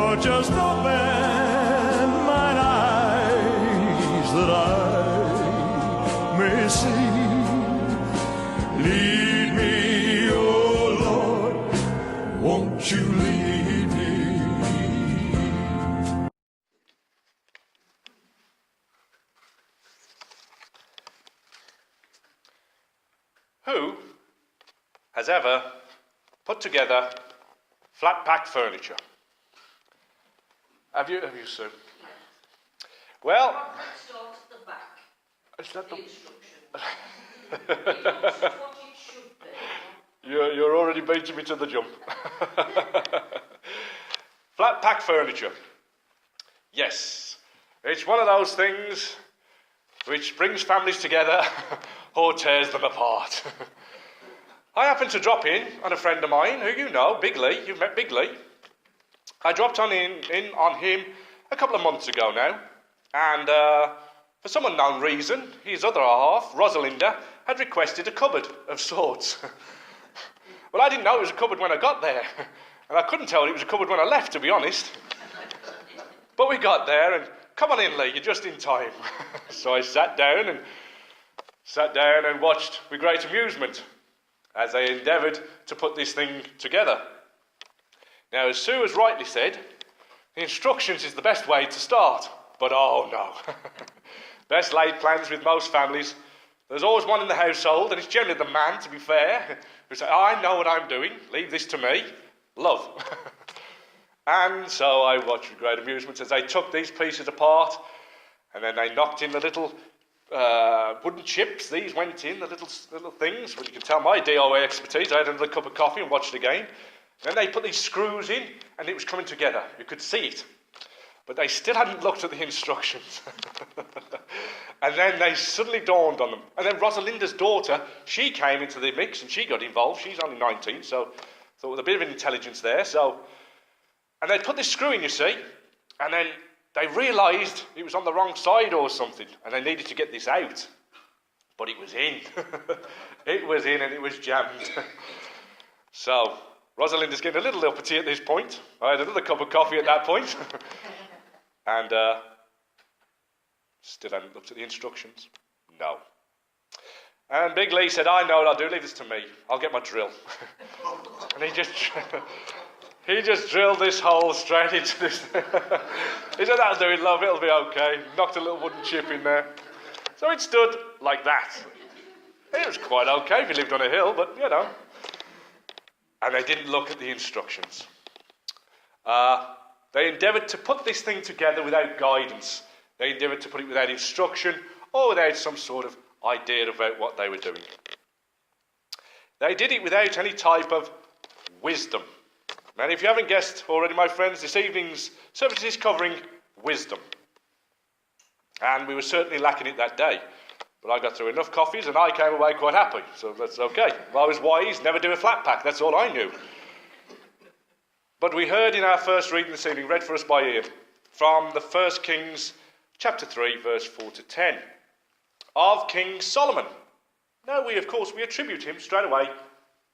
Lord, just open mine eyes that I may see. Lead me, oh Lord, won't you lead me? Who has ever put together flat-pack furniture? Have you, Sue? Well, Start at the back. is that the... Instruction. It looks what it should be. You're already beating me to the jump. Flat-pack furniture. Yes, it's one of those things which brings families together or tears them apart. I happened to drop in on a friend of mine who you know, Big Lee. You've met Big Lee. I dropped in on him a couple of months ago now, and for some unknown reason, his other half, Rosalinda, had requested a cupboard of sorts. Well, I didn't know it was a cupboard when I got there, and I couldn't tell it was a cupboard when I left, to be honest. But we got there, and come on in, Lee, you're just in time. So I sat down and watched with great amusement as they endeavoured to put this thing together. Now, as Sue has rightly said, the instructions is the best way to start. But oh no. Best laid plans with most families. There's always one in the household, and it's generally the man, to be fair, who says, I know what I'm doing, leave this to me. Love. And so I watched with great amusement as they took these pieces apart, and then they knocked in the little wooden chips. These went in, the little things. Well, you can tell my DIY expertise. I had another cup of coffee and watched it again. Then they put these screws in, and it was coming together. You could see it. But they still hadn't looked at the instructions. And then they suddenly dawned on them. And then Rosalinda's daughter, she came into the mix, and she got involved. She's only 19, so thought with a bit of intelligence there. And they put this screw in, you see, and then they realised it was on the wrong side or something, and they needed to get this out. But it was in. It was in, and it was jammed. So Rosalinda's getting a little uppity at this point. I had another cup of coffee at that point. And still hadn't looked at the instructions. No. And Big Lee said, I know what I'll do, leave this to me. I'll get my drill. And he just drilled this hole straight into this. He said, that'll do it, love, it'll be okay. Knocked a little wooden chip in there. So it stood like that. It was quite okay if you lived on a hill, but you know. And they didn't look at the instructions. They endeavoured to put this thing together without guidance. They endeavoured to put it without instruction or without some sort of idea about what they were doing. They did it without any type of wisdom. And if you haven't guessed already, my friends, this evening's service is covering wisdom. And we were certainly lacking it that day. But I got through enough coffees and I came away quite happy, so that's okay. If I was wise, never do a flat pack, that's all I knew. But we heard in our first reading this evening, read for us by Ian, from the 1 Kings chapter 3, verse 4 to 10, of King Solomon. Now we attribute him straight away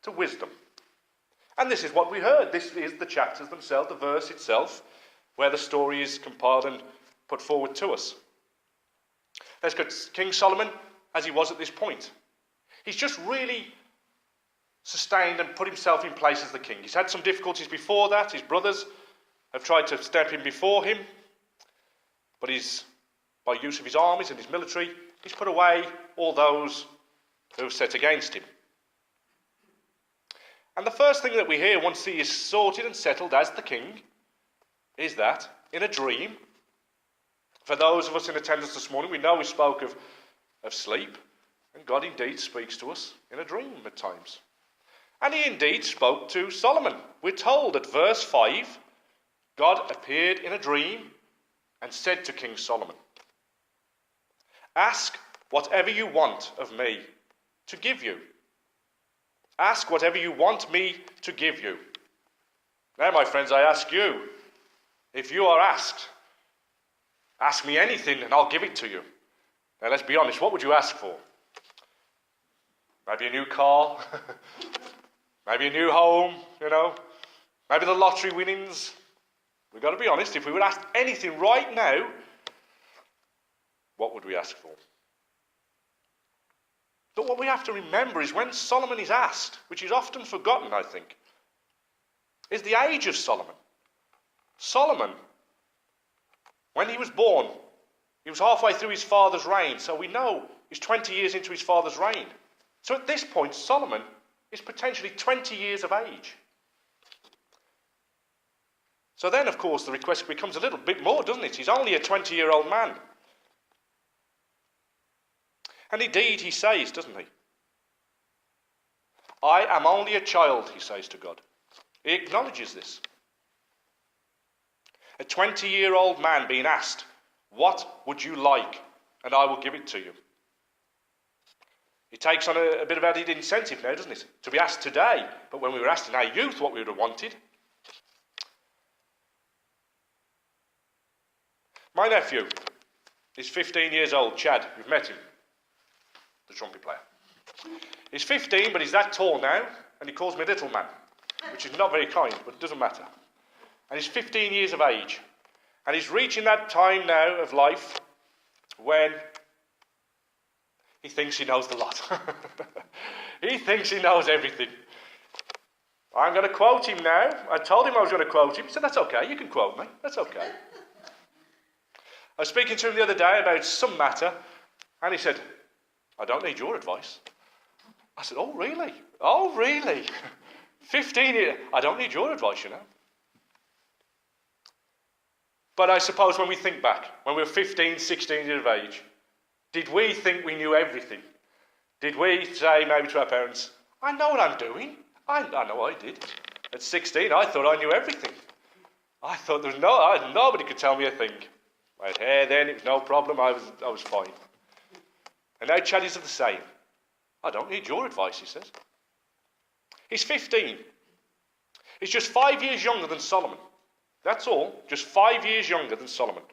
to wisdom. And this is what we heard. This is the chapters themselves, the verse itself, where the story is compiled and put forward to us. Let's go to King Solomon as he was at this point. He's just really sustained and put himself in place as the king. He's had some difficulties before that. His brothers have tried to step in before him. But by use of his armies and his military, he's put away all those who have set against him. And the first thing that we hear once he is sorted and settled as the king is that, in a dream, for those of us in attendance this morning, we know we spoke of sleep, and God indeed speaks to us in a dream at times. And he indeed spoke to Solomon. We're told at verse 5, God appeared in a dream and said to King Solomon, ask whatever you want of me to give you. Ask whatever you want me to give you. Now, my friends, I ask you, if you are asked, ask me anything and I'll give it to you. Now, let's be honest, what would you ask for? Maybe a new car, maybe a new home, maybe the lottery winnings. We've got to be honest, if we were asked anything right now, what would we ask for? But what we have to remember is when Solomon is asked, which is often forgotten, I think, is the age of Solomon. Solomon, when he was born, he was halfway through his father's reign, so we know he's 20 years into his father's reign. So at this point, Solomon is potentially 20 years of age. So then, of course, the request becomes a little bit more, doesn't it? He's only a 20-year-old man. And indeed, he says, doesn't he? I am only a child, he says to God. He acknowledges this. A 20-year-old man being asked, what would you like? And I will give it to you. It takes on a bit of added incentive now, doesn't it? To be asked today, but when we were asked in our youth what we would have wanted. My nephew is 15 years old, Chad. You've met him, the trumpet player. He's 15, but he's that tall now, and he calls me little man, which is not very kind, but it doesn't matter. And he's 15 years of age. And he's reaching that time now of life when he thinks he knows the lot. He thinks he knows everything. I'm going to quote him now. I told him I was going to quote him. He said, that's okay, you can quote me. That's okay. I was speaking to him the other day about some matter, and he said, I don't need your advice. I said, oh, really? Oh, really? 15 years. I don't need your advice, you know. But I suppose when we think back, when we were 15, 16 years of age, did we think we knew everything? Did we say maybe to our parents, I know what I'm doing. I know I did. At 16, I thought I knew everything. I thought there was nobody could tell me a thing. I had hair then, it was no problem, I was fine. And now Chad is the same. I don't need your advice, he says. He's 15. He's just 5 years younger than Solomon. That's all, just 5 years younger than Solomon.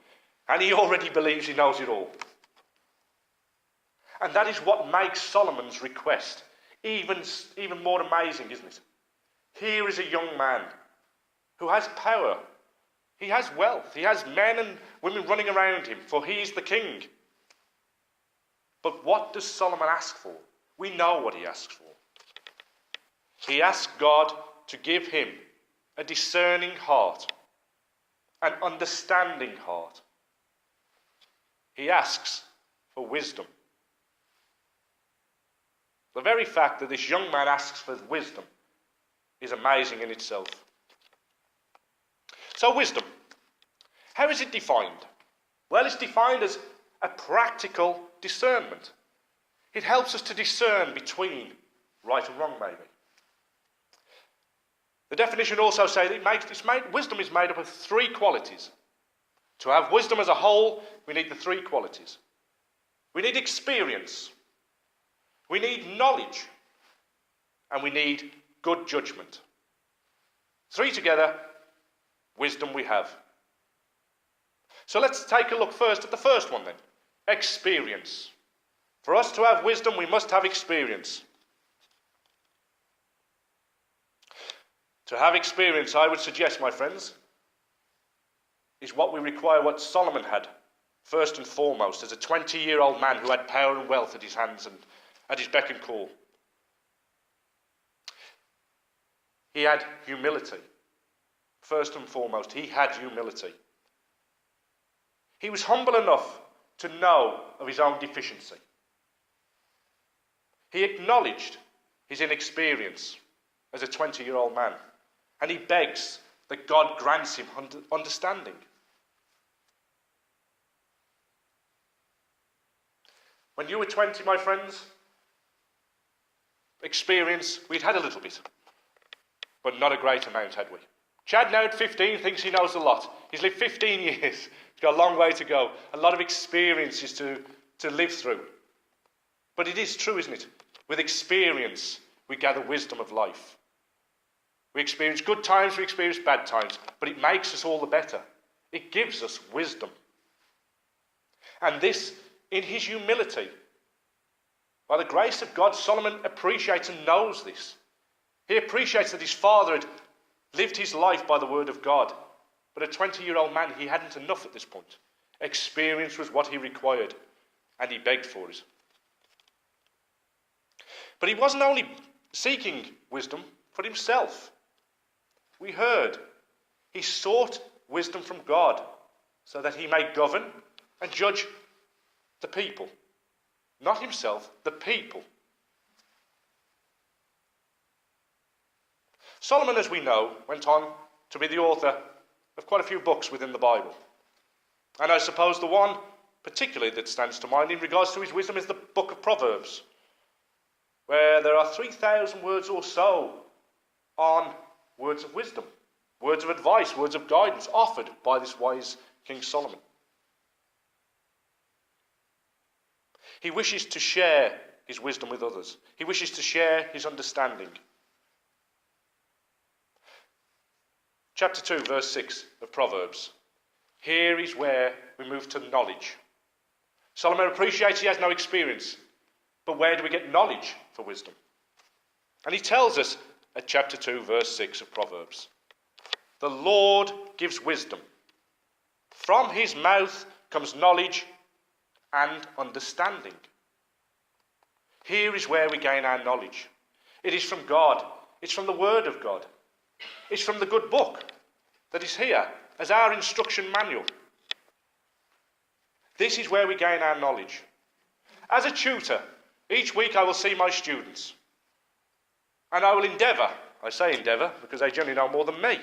And he already believes he knows it all. And that is what makes Solomon's request even more amazing, isn't it? Here is a young man who has power. He has wealth. He has men and women running around him, for he is the king. But what does Solomon ask for? We know what he asks for. He asks God to give him a discerning heart, an understanding heart. He asks for wisdom. The very fact that this young man asks for wisdom is amazing in itself. So wisdom, how is it defined? Well, it's defined as a practical discernment. It helps us to discern between right and wrong, maybe. The definition also says that wisdom is made up of three qualities. To have wisdom as a whole, we need the three qualities. We need experience, we need knowledge, and we need good judgment. Three together, wisdom we have. So let's take a look first at the first one then. Experience. For us to have wisdom, we must have experience. To have experience, I would suggest, my friends, is what we require, what Solomon had, first and foremost, as a 20-year-old man who had power and wealth at his hands and at his beck and call. He had humility. First and foremost, he had humility. He was humble enough to know of his own deficiency. He acknowledged his inexperience as a 20-year-old man, and he begs that God grants him understanding. When you were 20, my friends, experience, we'd had a little bit, but not a great amount, had we? Chad now at 15 thinks he knows a lot. He's lived 15 years. He's got a long way to go. A lot of experiences to live through. But it is true, isn't it? With experience, we gather wisdom of life. We experience good times, we experience bad times, but it makes us all the better. It gives us wisdom. And this, in his humility, by the grace of God, Solomon appreciates and knows this. He appreciates that his father had lived his life by the word of God. But a 20-year-old man, he hadn't enough at this point. Experience was what he required, and he begged for it. But he wasn't only seeking wisdom for himself. We heard he sought wisdom from God so that he may govern and judge the people. Not himself, the people. Solomon, as we know, went on to be the author of quite a few books within the Bible. And I suppose the one particularly that stands to mind in regards to his wisdom is the book of Proverbs, where there are 3,000 words or so on words of wisdom, words of advice, words of guidance offered by this wise King Solomon. He wishes to share his wisdom with others. He wishes to share his understanding. Chapter 2, verse 6 of Proverbs. Here is where we move to knowledge. Solomon appreciates he has no experience, but where do we get knowledge for wisdom? And he tells us at chapter 2, verse 6 of Proverbs. The Lord gives wisdom. From his mouth comes knowledge and understanding. Here is where we gain our knowledge. It is from God. It's from the Word of God. It's from the good book that is here as our instruction manual. This is where we gain our knowledge. As a tutor, each week I will see my students. And I will endeavour, I say endeavour because they generally know more than me,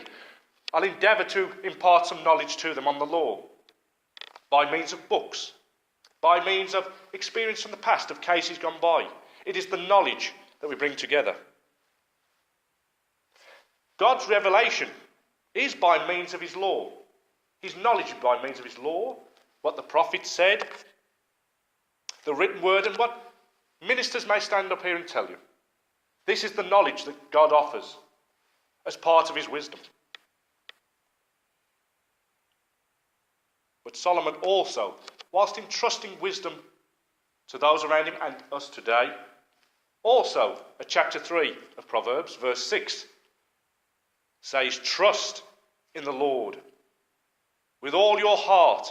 I'll endeavour to impart some knowledge to them on the law by means of books, by means of experience from the past, of cases gone by. It is the knowledge that we bring together. God's revelation is by means of his law. His knowledge by means of his law, what the prophet said, the written word, and what ministers may stand up here and tell you. This is the knowledge that God offers as part of his wisdom. But Solomon also, whilst entrusting wisdom to those around him and us today, also at chapter 3 of Proverbs, verse 6, says, trust in the Lord with all your heart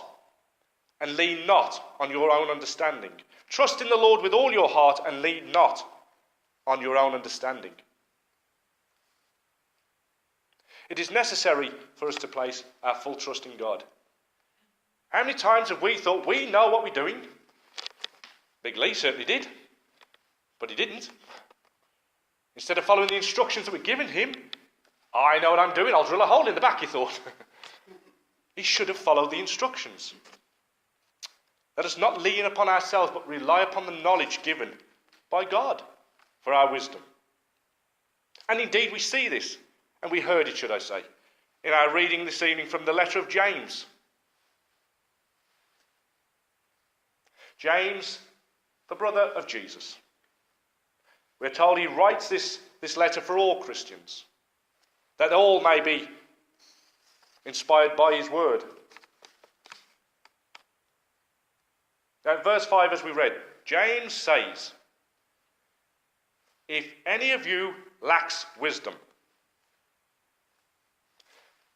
and lean not on your own understanding. Trust in the Lord with all your heart and lean not on your own understanding. It is necessary for us to place our full trust in God. How many times have we thought we know what we're doing? Big Lee certainly did, but he didn't. Instead of following the instructions that were given him, I know what I'm doing, I'll drill a hole in the back, he thought. He should have followed the instructions. Let us not lean upon ourselves, but rely upon the knowledge given by God for our wisdom. And indeed we see this, and we heard it, should I say, in our reading this evening from the letter of James. James, the brother of Jesus. We're told he writes this letter for all Christians, that all may be inspired by his word. Now, verse 5, as we read, James says, if any of you lacks wisdom.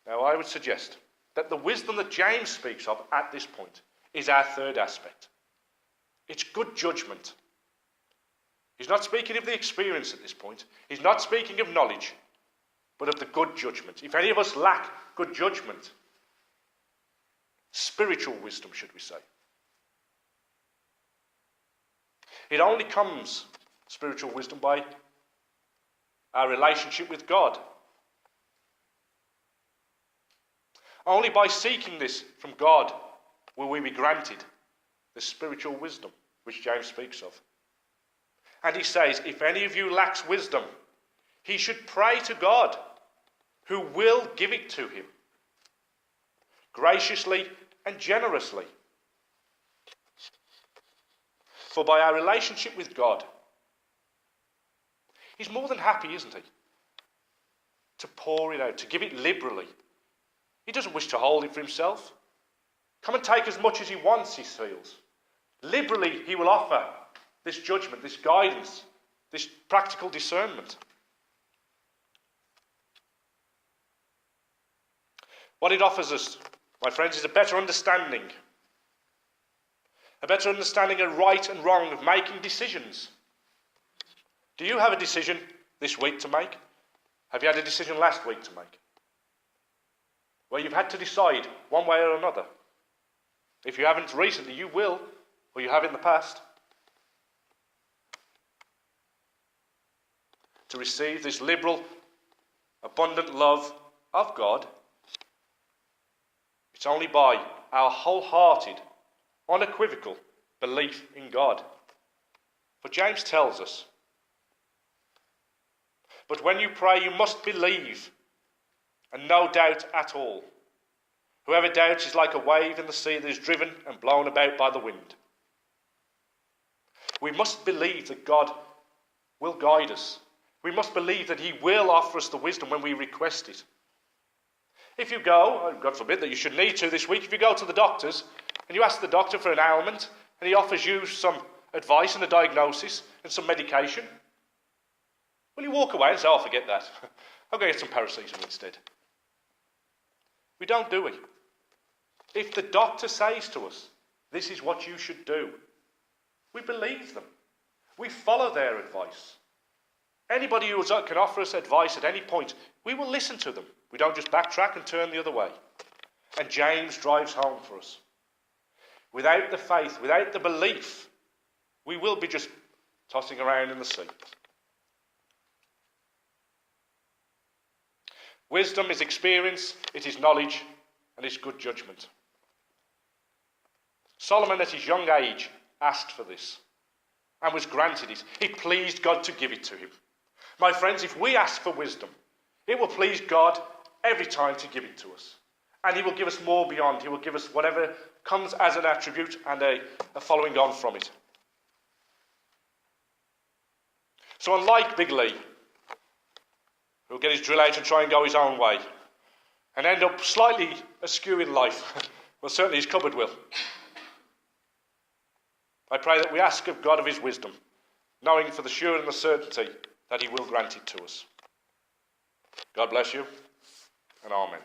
Now, I would suggest that the wisdom that James speaks of at this point is our third aspect. It's good judgment. He's not speaking of the experience at this point. He's not speaking of knowledge, but of the good judgment. If any of us lack good judgment, spiritual wisdom, should we say. It only comes, spiritual wisdom, by our relationship with God. Only by seeking this from God will we be granted the spiritual wisdom which James speaks of. And he says, if any of you lacks wisdom, he should pray to God, who will give it to him, graciously and generously. For by our relationship with God, he's more than happy, isn't he, to pour it out, to give it liberally. He doesn't wish to hold it for himself. Come and take as much as he wants, he feels. Liberally, he will offer this judgment, this guidance, this practical discernment. What it offers us, my friends, is a better understanding. A better understanding of right and wrong, of making decisions. Do you have a decision this week to make? Have you had a decision last week to make? Well, you've had to decide one way or another. If you haven't recently, you will, or you have in the past. To receive this liberal, abundant love of God, it's only by our wholehearted, unequivocal belief in God. For James tells us, but when you pray, you must believe, and no doubt at all. Whoever doubts is like a wave in the sea that is driven and blown about by the wind. We must believe that God will guide us. We must believe that he will offer us the wisdom when we request it. If you go, God forbid that you should need to this week, if you go to the doctors and you ask the doctor for an ailment and he offers you some advice and a diagnosis and some medication, will you walk away and say, oh, forget that. I'll go get some paracetamol instead? We don't, do we? If the doctor says to us, this is what you should do, we believe them. We follow their advice. Anybody who can offer us advice at any point, we will listen to them. We don't just backtrack and turn the other way. And James drives home for us. Without the faith, without the belief, we will be just tossing around in the sea. Wisdom is experience, it is knowledge, and it's good judgment. Solomon at his young age asked for this and was granted it. It pleased God to give it to him. My friends, if we ask for wisdom, it will please God every time to give it to us. And he will give us more beyond. He will give us whatever comes as an attribute and a following on from it. So unlike Big Lee, who'll get his drill out and try and go his own way and end up slightly askew in life, well, certainly his cupboard will. I pray that we ask of God of his wisdom, knowing for the sure and the certainty that he will grant it to us. God bless you, and amen.